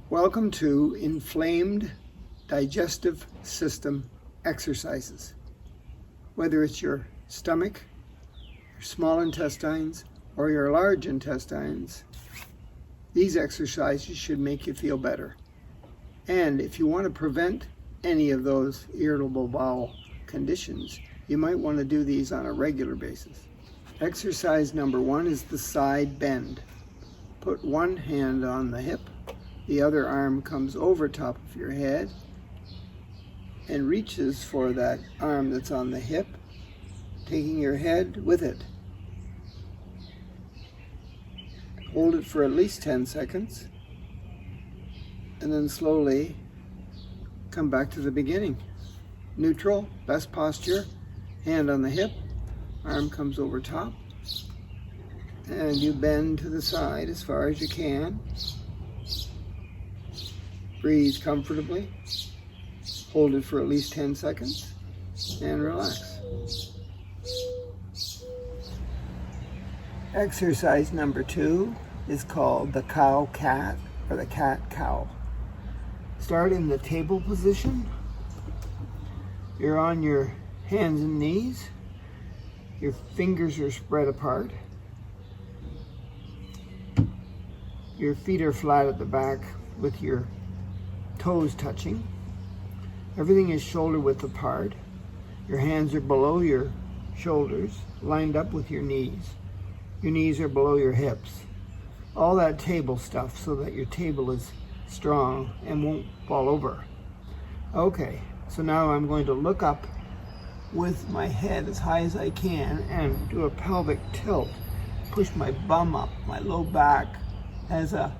Welcome to Inflamed Digestive System exercises. Whether it's your stomach, your small intestines, or your large intestines, these exercises should make you feel better. And if you want to prevent any of those irritable bowel conditions, you might want to do these on a regular basis. Exercise number 1 is the side bend. Put one hand on the hip, the other arm comes over top of your head and reaches for that arm that's on the hip, taking your head with it. Hold it for at least 10 seconds and then slowly come back to the beginning. Neutral, best posture, hand on the hip, arm comes over top, and you bend to the side as far as you can. Breathe comfortably, hold it for at least 10 seconds, and relax. Exercise number 2 is called the cow-cat or the cat-cow. Start in the table position. You're on your hands and knees. Your fingers are spread apart. Your feet are flat at the back with your toes touching. Everything is shoulder width apart. Your hands are below your shoulders, lined up with your knees. Your knees are below your hips. All that table stuff so that your table is strong and won't fall over. Okay, so now I'm going to look up with my head as high as I can and do a pelvic tilt. Push my bum up, my low back has a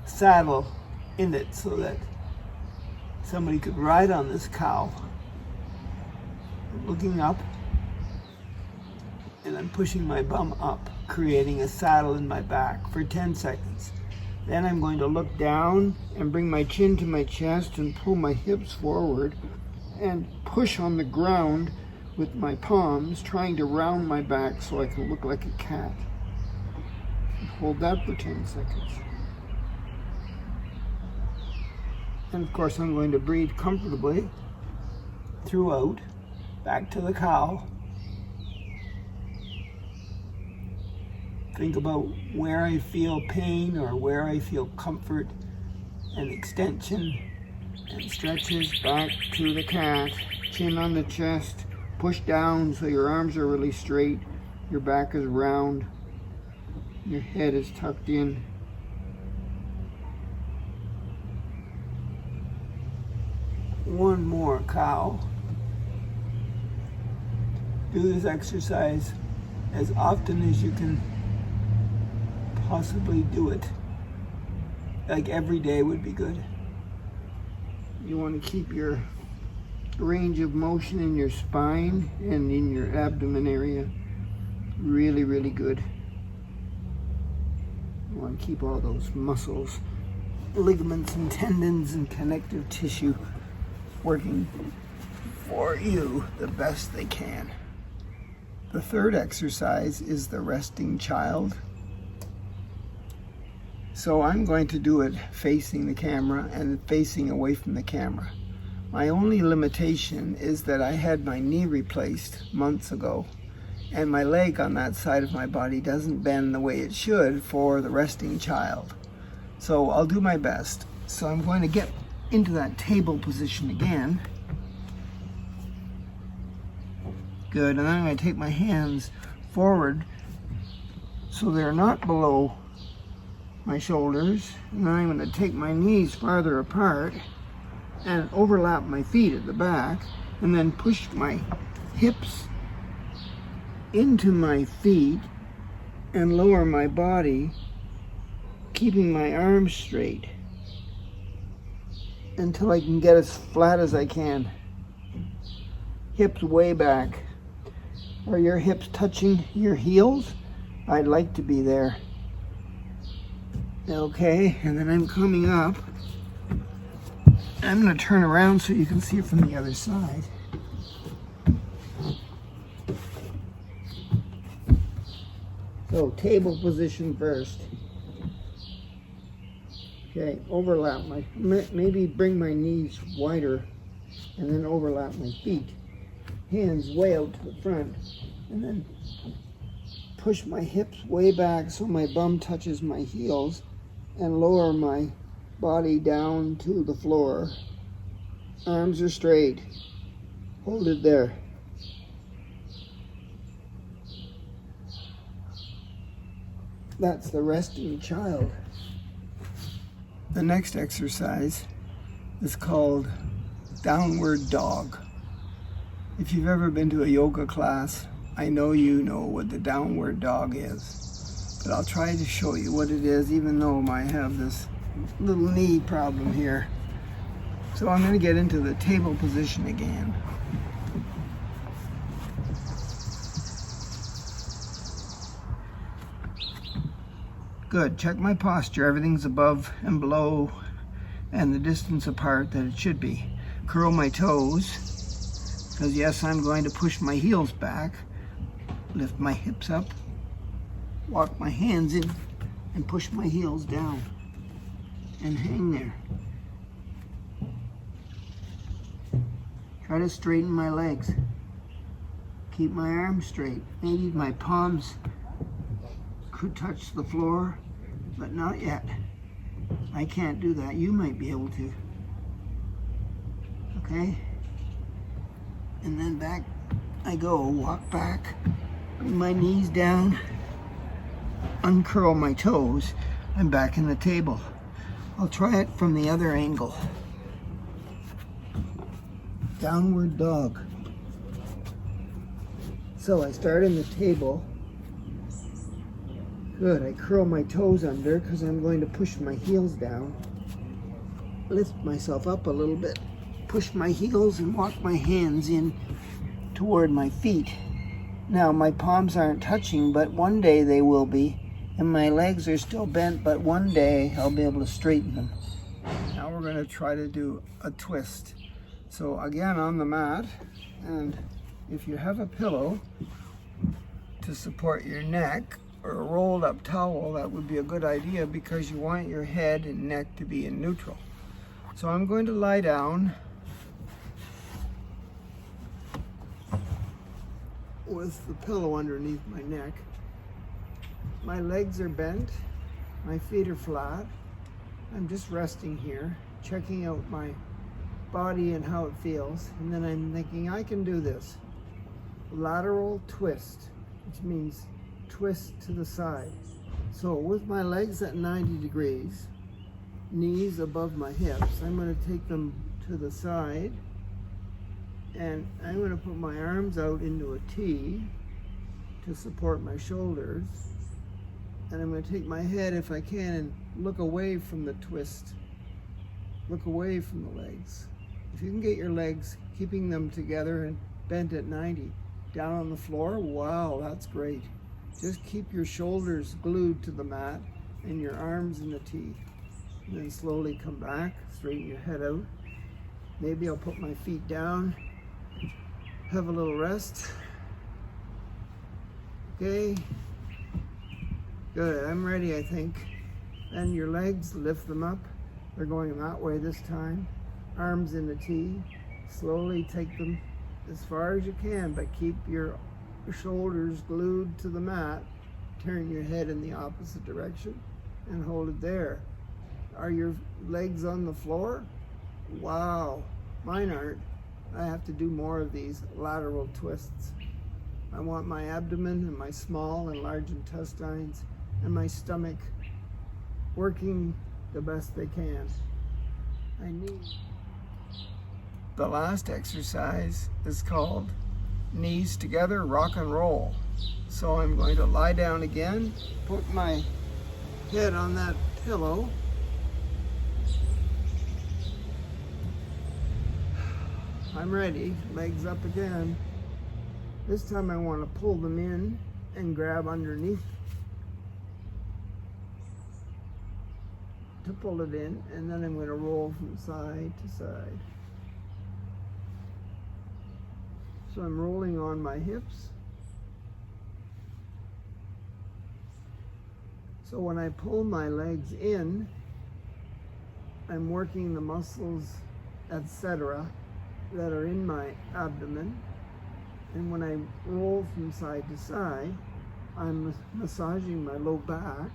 saddle in it so that somebody could ride on this cow. I'm looking up and I'm pushing my bum up, creating a saddle in my back for 10 seconds. Then I'm going to look down and bring my chin to my chest and pull my hips forward and push on the ground with my palms, trying to round my back so I can look like a cat. Hold that for 10 seconds. And of course I'm going to breathe comfortably throughout, back to the cow. Think about where I feel pain or where I feel comfort, and extension and stretches back to the cat. Chin on the chest, push down so your arms are really straight, your back is round, your head is tucked in. One more cow. Do this exercise as often as you can possibly do it. Like every day would be good. You want to keep your range of motion in your spine and in your abdomen area really, really good. You want to keep all those muscles, ligaments and tendons and connective tissue working for you the best they can. The third exercise is the resting child. So I'm going to do it facing the camera and facing away from the camera. My only limitation is that I had my knee replaced months ago, and my leg on that side of my body doesn't bend the way it should for the resting child. So I'll do my best. So I'm going to get into that table position again. Good, and then I'm going to take my hands forward so they're not below my shoulders, and then I'm going to take my knees farther apart and overlap my feet at the back, and then push my hips into my feet and lower my body, keeping my arms straight until I can get as flat as I can. Hips way back. Are your hips touching your heels? I'd like to be there. Okay, and then I'm coming up. I'm going to turn around so you can see it from the other side. So table position first. Okay, overlap maybe bring my knees wider and then overlap my feet. Hands way out to the front, and then push my hips way back so my bum touches my heels, and lower my body down to the floor. Arms are straight. Hold it there. That's the resting child. The next exercise is called downward dog. If you've ever been to a yoga class, I know you know what the downward dog is. But I'll try to show you what it is, even though I have this little knee problem here. So I'm going to get into the table position again. Good. Check my posture. Everything's above and below and the distance apart that it should be. Curl my toes, because yes, I'm going to push my heels back. Lift my hips up. Walk my hands in and push my heels down. And hang there. Try to straighten my legs. Keep my arms straight. Maybe my palms could touch the floor, but not yet. I can't do that. You might be able to. Okay? And then back I go. Walk back. Bring my knees down. Uncurl my toes. I'm back in the table. I'll try it from the other angle. Downward dog. So I start in the table. Good. I curl my toes under because I'm going to push my heels down. Lift myself up a little bit. Push my heels and walk my hands in toward my feet. Now my palms aren't touching, but one day they will be. And my legs are still bent, but one day I'll be able to straighten them. Now we're going to try to do a twist. So again on the mat, and if you have a pillow to support your neck or a rolled up towel, that would be a good idea because you want your head and neck to be in neutral. So I'm going to lie down with the pillow underneath my neck. My legs are bent, my feet are flat. I'm just resting here, checking out my body and how it feels, and then I'm thinking I can do this. Lateral twist, which means twist to the side. So with my legs at 90 degrees, knees above my hips, I'm going to take them to the side, and I'm going to put my arms out into a T to support my shoulders. And I'm going to take my head, if I can, and look away from the twist. Look away from the legs. If you can get your legs, keeping them together and bent at 90, down on the floor, wow, that's great. Just keep your shoulders glued to the mat and your arms in the T. And then slowly come back, straighten your head out. Maybe I'll put my feet down, have a little rest. Okay. Good, I'm ready, I think. And your legs, lift them up. They're going that way this time. Arms in the T. Slowly take them as far as you can, but keep your shoulders glued to the mat. Turn your head in the opposite direction and hold it there. Are your legs on the floor? Wow, mine aren't. I have to do more of these lateral twists. I want my abdomen and my small and large intestines and my stomach working the best they can. I need. The last exercise is called knees together, rock and roll. So I'm going to lie down again, put my head on that pillow. I'm ready, legs up again. This time I want to pull them in and grab underneath to pull it in, and then I'm going to roll from side to side. So I'm rolling on my hips. So when I pull my legs in, I'm working the muscles, etc., that are in my abdomen. And when I roll from side to side, I'm massaging my low back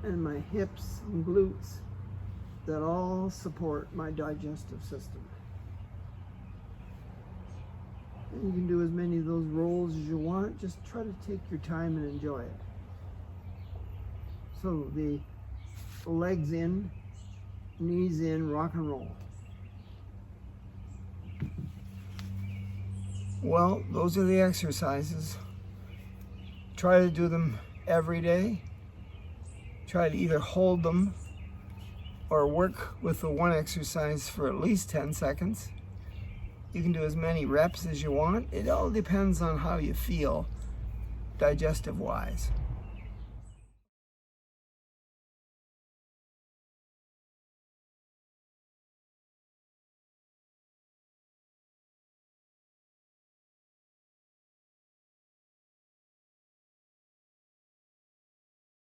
and my hips and glutes that all support my digestive system. And you can do as many of those rolls as you want. Just try to take your time and enjoy it. So the legs in, knees in, rock and roll. Well, those are the exercises. Try to do them every day. Try to either hold them or work with the one exercise for at least 10 seconds. You can do as many reps as you want. It all depends on how you feel digestive-wise.